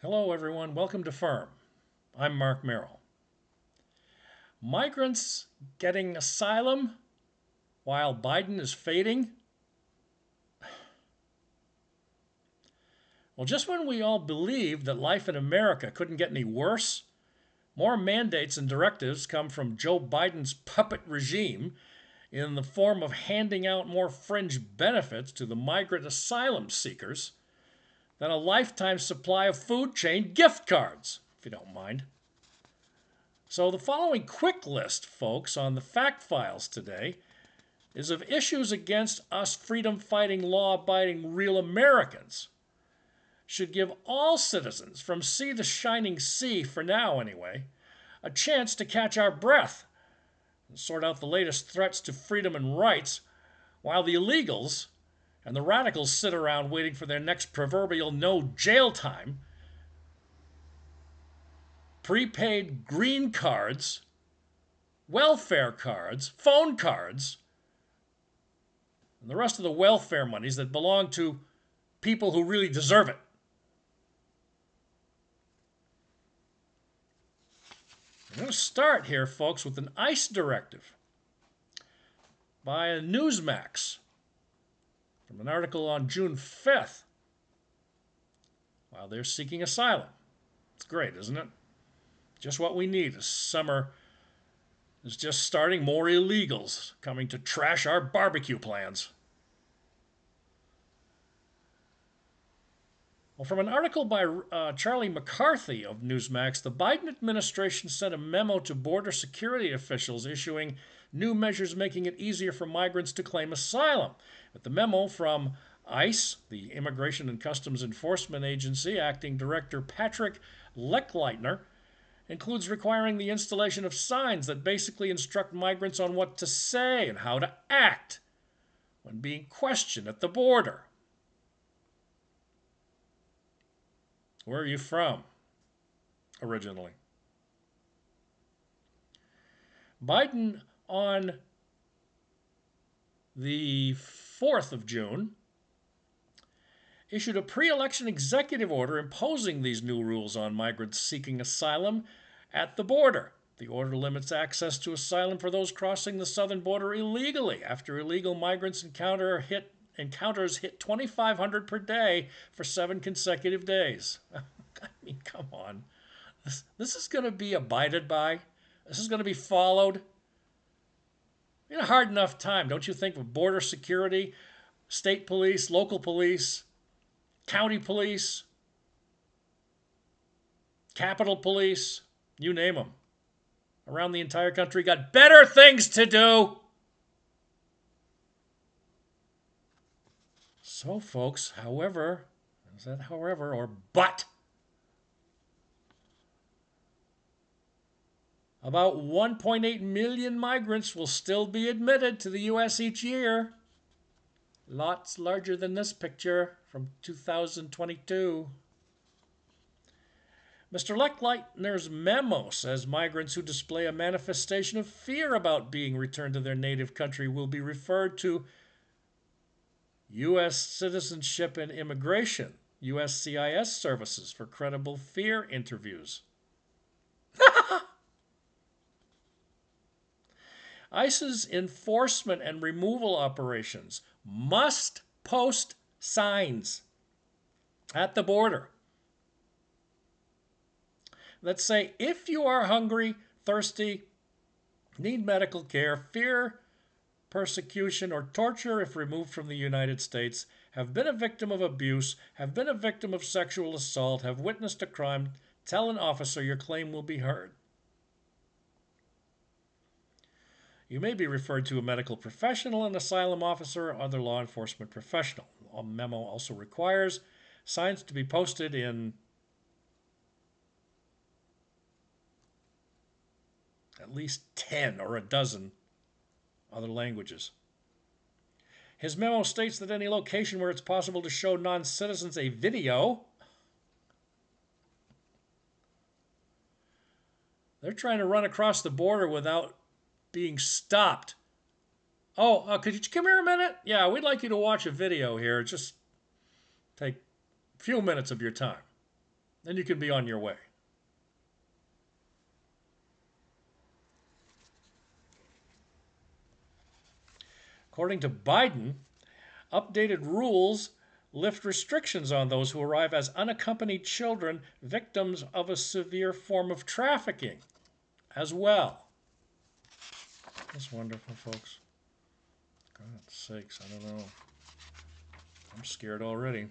Hello, everyone. Welcome to Firm. I'm Mark Merrill. Migrants getting asylum while Biden is fading? Well, just when we all believed that life in America couldn't get any worse, more mandates and directives come from Joe Biden's puppet regime in the form of handing out more fringe benefits to the migrant asylum seekers than a lifetime supply of food chain gift cards, if you don't mind. So the following quick list, folks, on the fact files today is of issues against us freedom-fighting, law-abiding real Americans. Should give all citizens, from sea to shining sea, for now anyway, a chance to catch our breath and sort out the latest threats to freedom and rights, while the illegals and the radicals sit around waiting for their next proverbial no jail time, prepaid green cards, welfare cards, phone cards, and the rest of the welfare monies that belong to people who really deserve it. I'm going to start here, folks, with an ICE directive by Newsmax from an article on June 5th while they're seeking asylum. It's great, isn't it? Just what we need. This summer is just starting. More illegals coming to trash our barbecue plans. Well, from an article by Charlie McCarthy of Newsmax, the Biden administration sent a memo to border security officials issuing new measures making it easier for migrants to claim asylum. But the memo from ICE, the Immigration and Customs Enforcement Agency, acting director Patrick Lechleitner, includes requiring the installation of signs that basically instruct migrants on what to say and how to act when being questioned at the border. Where are you from originally? Biden, on the 4th of June, issued a pre-election executive order imposing these new rules on migrants seeking asylum at the border. The order limits access to asylum for those crossing the southern border illegally after illegal migrants encounters hit 2,500 per day for 7 consecutive days. I mean, come on. This is going to be abided by. This is going to be followed. In a hard enough time, don't you think, with border security, state police, local police, county police, Capitol Police, you name them, around the entire country got better things to do. So, folks, however, is that however or but? About 1.8 million migrants will still be admitted to the U.S. each year. Lots larger than this picture from 2022. Mr. Lechleitner's memo says migrants who display a manifestation of fear about being returned to their native country will be referred to U.S. Citizenship and Immigration, USCIS services, for credible fear interviews. ICE's enforcement and removal operations must post signs at the border that say, if you are hungry, thirsty, need medical care, fear persecution or torture if removed from the United States, have been a victim of abuse, have been a victim of sexual assault, have witnessed a crime, tell an officer your claim will be heard. You may be referred to a medical professional, an asylum officer, or other law enforcement professional. A memo also requires signs to be posted in at least 10 or a dozen other languages. His memo states that any location where it's possible to show non-citizens a video, they're trying to run across the border without being stopped. Oh, could you come here a minute? Yeah, we'd like you to watch a video here. Just take a few minutes of your time. then you can be on your way. According to Biden, updated rules lift restrictions on those who arrive as unaccompanied children victims of a severe form of trafficking as well. That's wonderful, folks. God's sakes, I don't know. I'm scared already.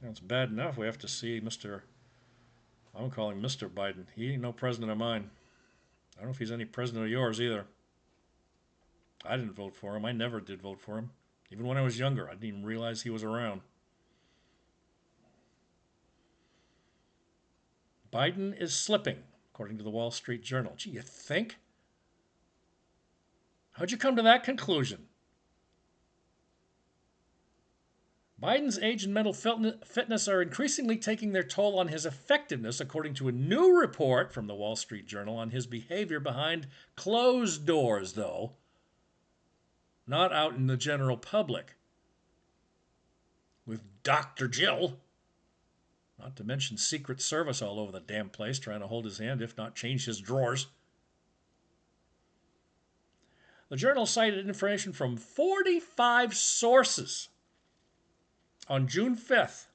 It's bad enough we have to see I'm calling Mr. Biden. He ain't no president of mine. I don't know if he's any president of yours either. I didn't vote for him. I never did vote for him. Even when I was younger, I didn't even realize he was around. Biden is slipping, according to the Wall Street Journal. Gee, you think? How'd you come to that conclusion? Biden's age and mental fitness are increasingly taking their toll on his effectiveness, according to a new report from the Wall Street Journal on his behavior behind closed doors, though, not out in the general public. With Dr. Jill, not to mention Secret Service all over the damn place trying to hold his hand, if not change his drawers. The Journal cited information from 45 sources on June 5th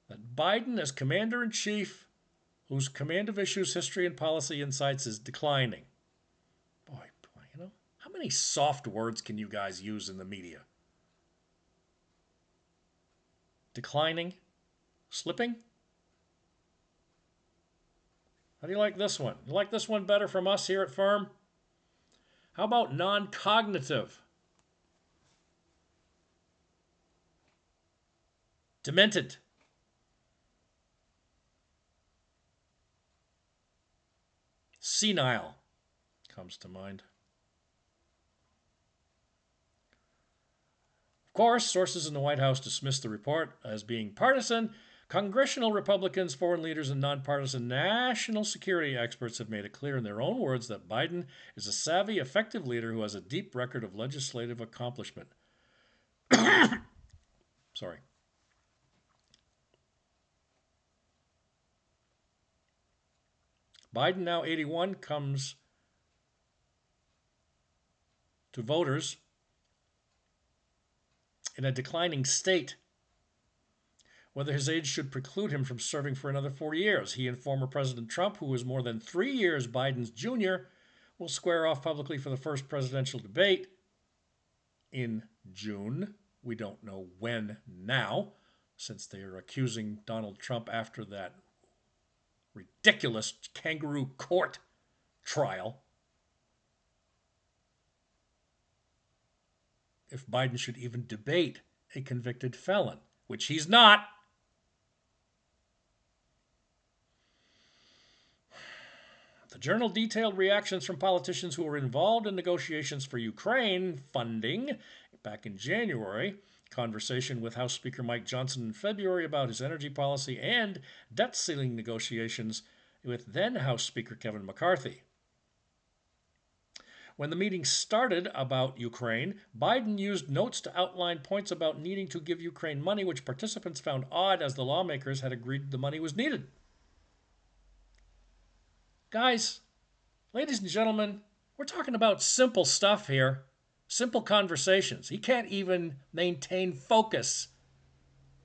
that Biden, as commander-in-chief, whose command of issues, history, and policy insights is declining. Boy, how many soft words can you guys use in the media? Declining? Slipping? How do you like this one? You like this one better from us here at Firm? How about non-cognitive? Demented. Senile comes to mind. Of course, sources in the White House dismissed the report as being partisan. Congressional Republicans, foreign leaders, and nonpartisan national security experts have made it clear in their own words that Biden is a savvy, effective leader who has a deep record of legislative accomplishment. Sorry. Biden, now 81, comes to voters in a declining state. Whether his age should preclude him from serving for another 4 years. He and former President Trump, who was more than 3 years Biden's junior, will square off publicly for the first presidential debate in June. We don't know when now, since they are accusing Donald Trump after that ridiculous kangaroo court trial. If Biden should even debate a convicted felon, which he's not. The Journal detailed reactions from politicians who were involved in negotiations for Ukraine funding back in January, conversation with House Speaker Mike Johnson in February about his energy policy, and debt ceiling negotiations with then House Speaker Kevin McCarthy. When the meeting started about Ukraine, Biden used notes to outline points about needing to give Ukraine money, which participants found odd as the lawmakers had agreed the money was needed. Guys, ladies and gentlemen, we're talking about simple stuff here. Simple conversations. He can't even maintain focus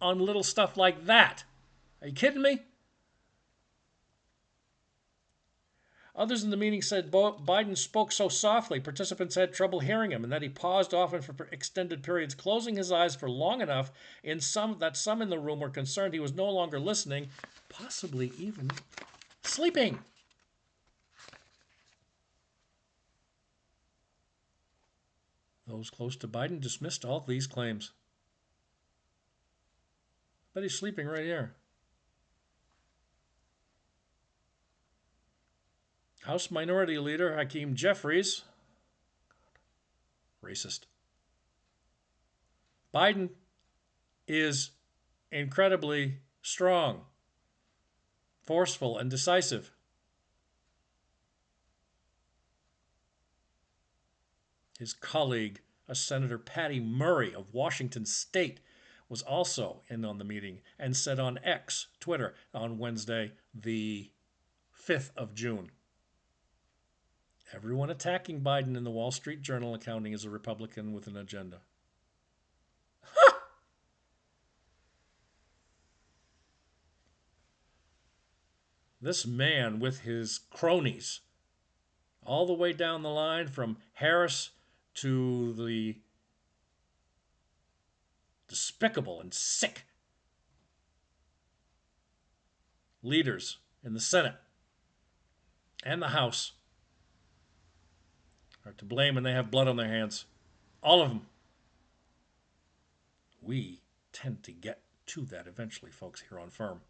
on little stuff like that. Are you kidding me? Others in the meeting said Biden spoke so softly, participants had trouble hearing him, and that he paused often for extended periods, closing his eyes for long enough that some in the room were concerned he was no longer listening, possibly even sleeping. Those close to Biden dismissed all these claims. But he's sleeping right here. House Minority Leader Hakeem Jeffries, racist. Biden is incredibly strong, forceful, and decisive. His colleague, Senator Patty Murray of Washington State, was also in on the meeting and said on X, Twitter, on Wednesday, the 5th of June. Everyone attacking Biden in the Wall Street Journal accounting is a Republican with an agenda. This man with his cronies, all the way down the line from Harris to the despicable and sick leaders in the Senate and the House, are to blame and they have blood on their hands. All of them. We tend to get to that eventually, folks, here on Firm.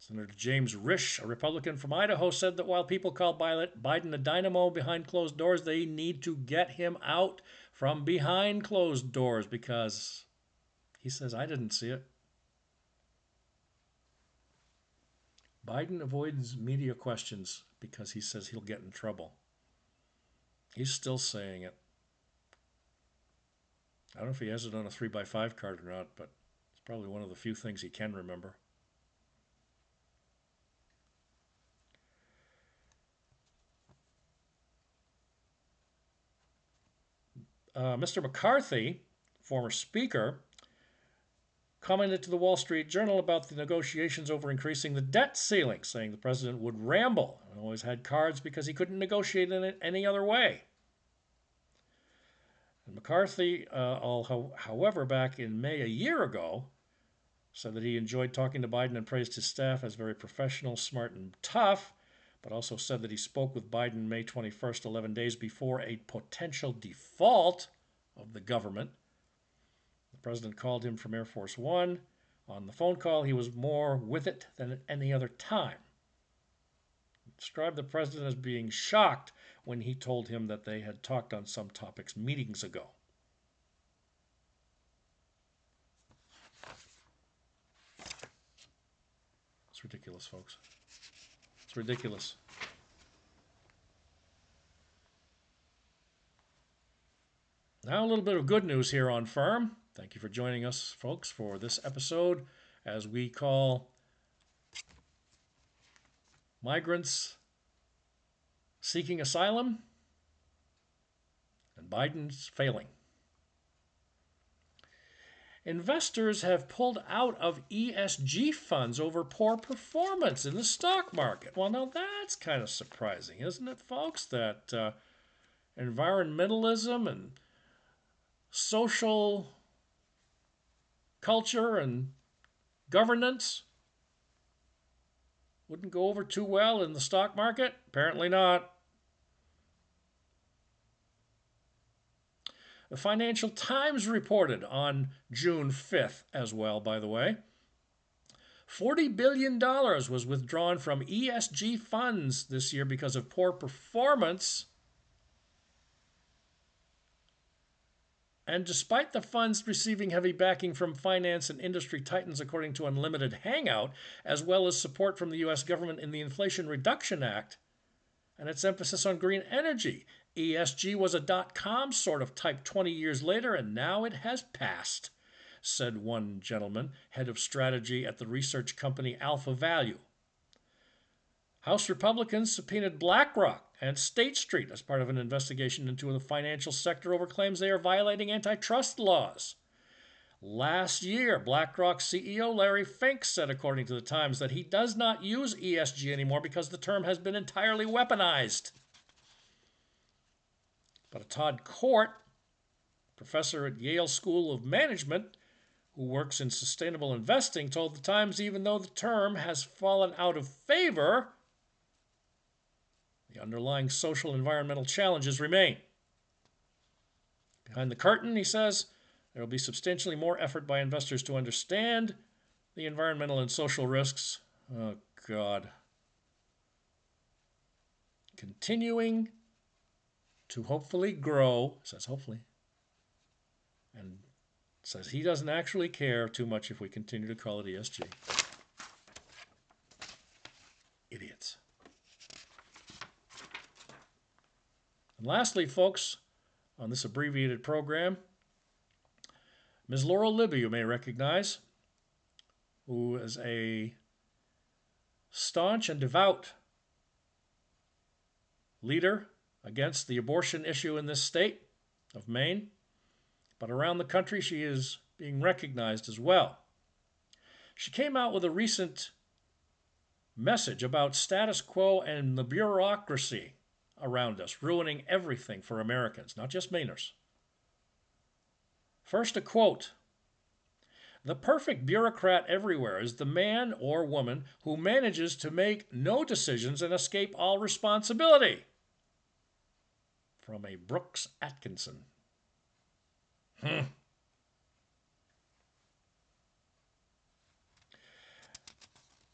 Senator James Risch, a Republican from Idaho, said that while people call Biden a dynamo behind closed doors, they need to get him out from behind closed doors because he says, I didn't see it. Biden avoids media questions because he says he'll get in trouble. He's still saying it. I don't know if he has it on a 3x5 card or not, but it's probably one of the few things he can remember. Mr. McCarthy, former speaker, commented to the Wall Street Journal about the negotiations over increasing the debt ceiling, saying the president would ramble and always had cards because he couldn't negotiate in it any other way. And McCarthy, however, back in May a year ago, said that he enjoyed talking to Biden and praised his staff as very professional, smart, and tough, but also said that he spoke with Biden May 21st, 11 days before a potential default of the government. The president called him from Air Force One. On the phone call, he was more with it than at any other time. He described the president as being shocked when he told him that they had talked on some topics meetings ago. It's ridiculous, folks. It's ridiculous. Now a little bit of good news here on Firm. Thank you for joining us, folks, for this episode as we call migrants seeking asylum and Biden's failing. Investors have pulled out of ESG funds over poor performance in the stock market. Well, now that's kind of surprising, isn't it, folks? That environmentalism and social culture and governance wouldn't go over too well in the stock market? Apparently not. The Financial Times reported on June 5th as well, by the way. $40 billion was withdrawn from ESG funds this year because of poor performance. And despite the funds receiving heavy backing from finance and industry titans, according to Unlimited Hangout, as well as support from the U.S. government in the Inflation Reduction Act and its emphasis on green energy, ESG was a dot-com sort of type 20 years later, and now it has passed, said one gentleman, head of strategy at the research company Alpha Value. House Republicans subpoenaed BlackRock and State Street as part of an investigation into the financial sector over claims they are violating antitrust laws. Last year, BlackRock CEO Larry Fink said, according to the Times, that he does not use ESG anymore because the term has been entirely weaponized. But Todd Court, professor at Yale School of Management, who works in sustainable investing, told the Times even though the term has fallen out of favor, the underlying social and environmental challenges remain. Behind the curtain, he says, there will be substantially more effort by investors to understand the environmental and social risks. Oh, God. Continuing to hopefully grow, says hopefully, and says he doesn't actually care too much if we continue to call it ESG. Idiots. And lastly, folks, on this abbreviated program. Ms. Laurel Libby, you may recognize, who is a staunch and devout leader against the abortion issue in this state of Maine. But around the country, she is being recognized as well. She came out with a recent message about status quo and the bureaucracy around us, ruining everything for Americans, not just Mainers. First, a quote. "The perfect bureaucrat everywhere is the man or woman who manages to make no decisions and escape all responsibility." From a Brooks Atkinson.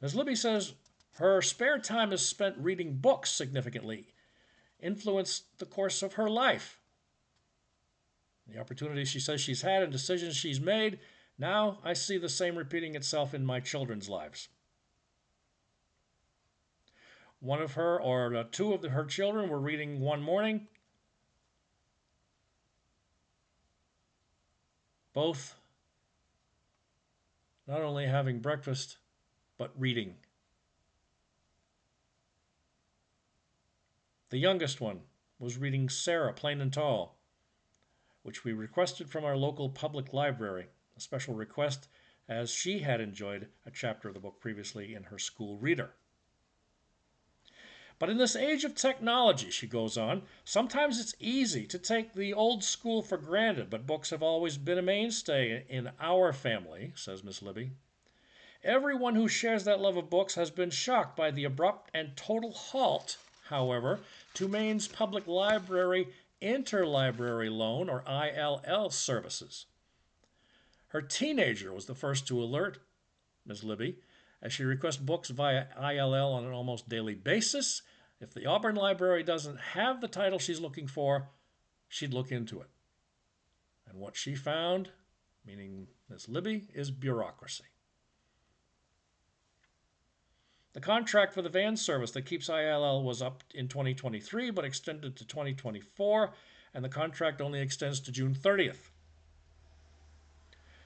Ms. Libby says her spare time is spent reading books significantly, influenced the course of her life. The opportunities she says she's had and decisions she's made, now I see the same repeating itself in my children's lives. One of her, or two of her children were reading one morning. Both not only having breakfast, but reading. The youngest one was reading Sarah, Plain and Tall, which we requested from our local public library, a special request as she had enjoyed a chapter of the book previously in her school reader. But in this age of technology, she goes on, sometimes it's easy to take the old school for granted, but books have always been a mainstay in our family, says Miss Libby. Everyone who shares that love of books has been shocked by the abrupt and total halt, however, to Maine's public library interlibrary loan, or ILL, services. Her teenager was the first to alert Ms. Libby, as she requests books via ILL on an almost daily basis. If the Auburn Library doesn't have the title she's looking for, she'd look into it. And what she found, meaning Ms. Libby, is bureaucracy. The contract for the van service that keeps ILL was up in 2023, but extended to 2024, and the contract only extends to June 30th.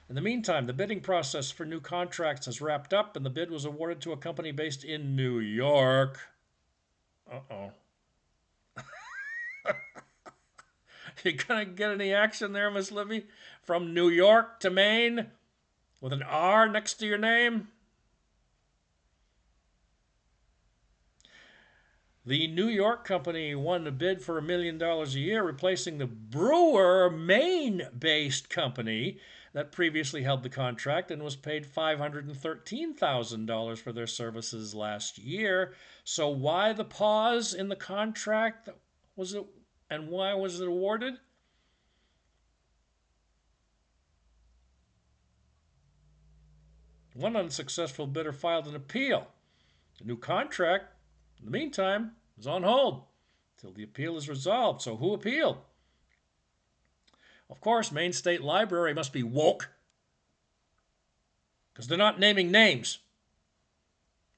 In the meantime, the bidding process for new contracts has wrapped up, and the bid was awarded to a company based in New York. Uh-oh. You gonna get any action there, Miss Libby? From New York to Maine, with an R next to your name? The New York company won a bid for $1 million a year, replacing the Brewer, Maine-based company that previously held the contract and was paid $513,000 for their services last year. So why the pause in the contract was it, and why was it awarded? One unsuccessful bidder filed an appeal. The new contract, in the meantime, is on hold until the appeal is resolved. So who appealed? Of course, Maine State Library must be woke, because they're not naming names,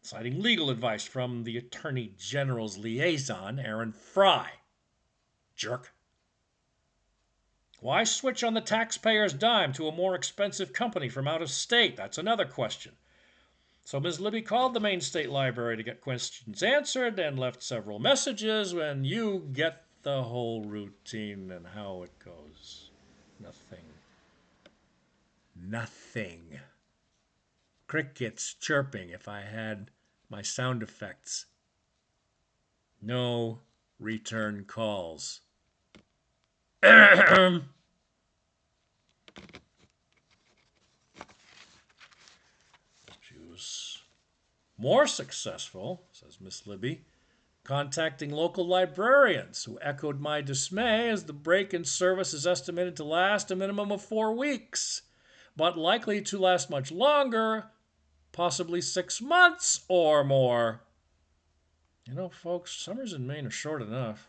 citing legal advice from the Attorney General's liaison, Aaron Fry. Jerk. Why switch on the taxpayer's dime to a more expensive company from out of state? That's another question. So Ms. Libby called the Maine State Library to get questions answered and left several messages, and you get the whole routine and how it goes. Nothing. Crickets chirping if I had my sound effects. No return calls. She was more successful, says Miss Libby, contacting local librarians who echoed my dismay as the break in service is estimated to last a minimum of 4 weeks, but likely to last much longer, possibly 6 months or more. You know, folks, summers in Maine are short enough.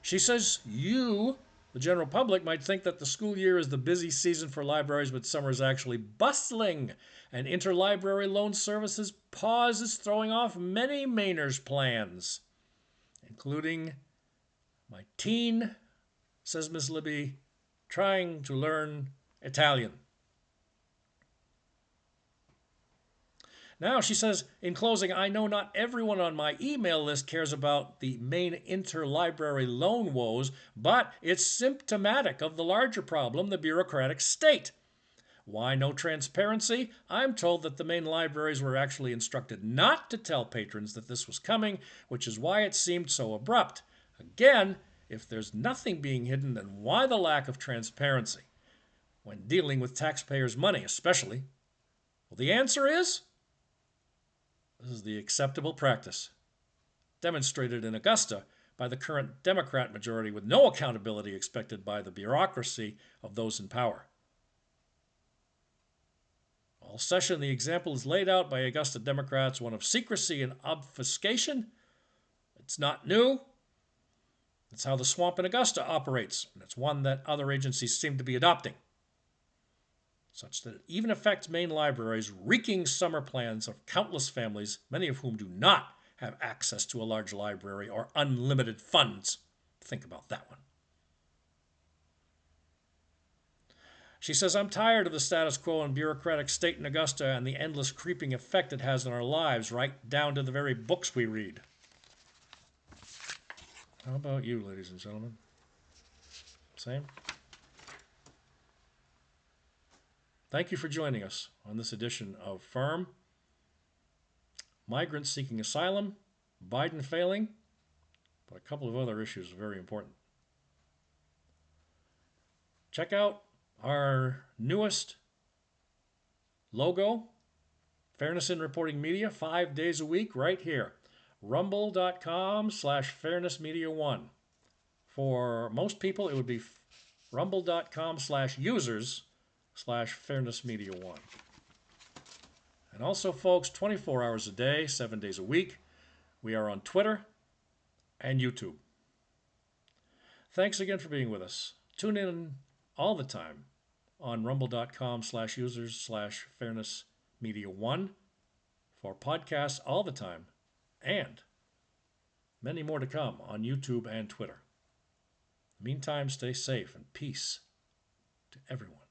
She says you The general public might think that the school year is the busy season for libraries, but summer is actually bustling, and interlibrary loan services pause is throwing off many Mainers' plans, including my teen, says Miss Libby, trying to learn Italian. Now, she says, in closing, I know not everyone on my email list cares about the Maine interlibrary loan woes, but it's symptomatic of the larger problem, the bureaucratic state. Why no transparency? I'm told that the Maine libraries were actually instructed not to tell patrons that this was coming, which is why it seemed so abrupt. Again, if there's nothing being hidden, then why the lack of transparency? When dealing with taxpayers' money, especially. Well, the answer is this is the acceptable practice, demonstrated in Augusta by the current Democrat majority with no accountability expected by the bureaucracy of those in power. All session, the example is laid out by Augusta Democrats, one of secrecy and obfuscation. It's not new. It's how the swamp in Augusta operates, and it's one that other agencies seem to be adopting, such that it even affects Maine libraries, wreaking summer plans of countless families, many of whom do not have access to a large library or unlimited funds. Think about that one. She says, I'm tired of the status quo and bureaucratic state in Augusta and the endless creeping effect it has on our lives, right down to the very books we read. How about you, ladies and gentlemen? Same? Thank you for joining us on this edition of FIRM. Migrants seeking asylum, Biden failing, but a couple of other issues are very important. Check out our newest logo, Fairness in Reporting Media, 5 days a week right here. Rumble.com/fairnessmedia1. For most people, it would be rumble.com/users/fairnessmedia1. And also, folks, 24 hours a day, 7 days a week, we are on Twitter and YouTube. Thanks again for being with us. Tune in all the time on rumble.com/users/fairnessmedia1 for podcasts all the time, and many more to come on YouTube and Twitter. Meantime, stay safe and peace to everyone.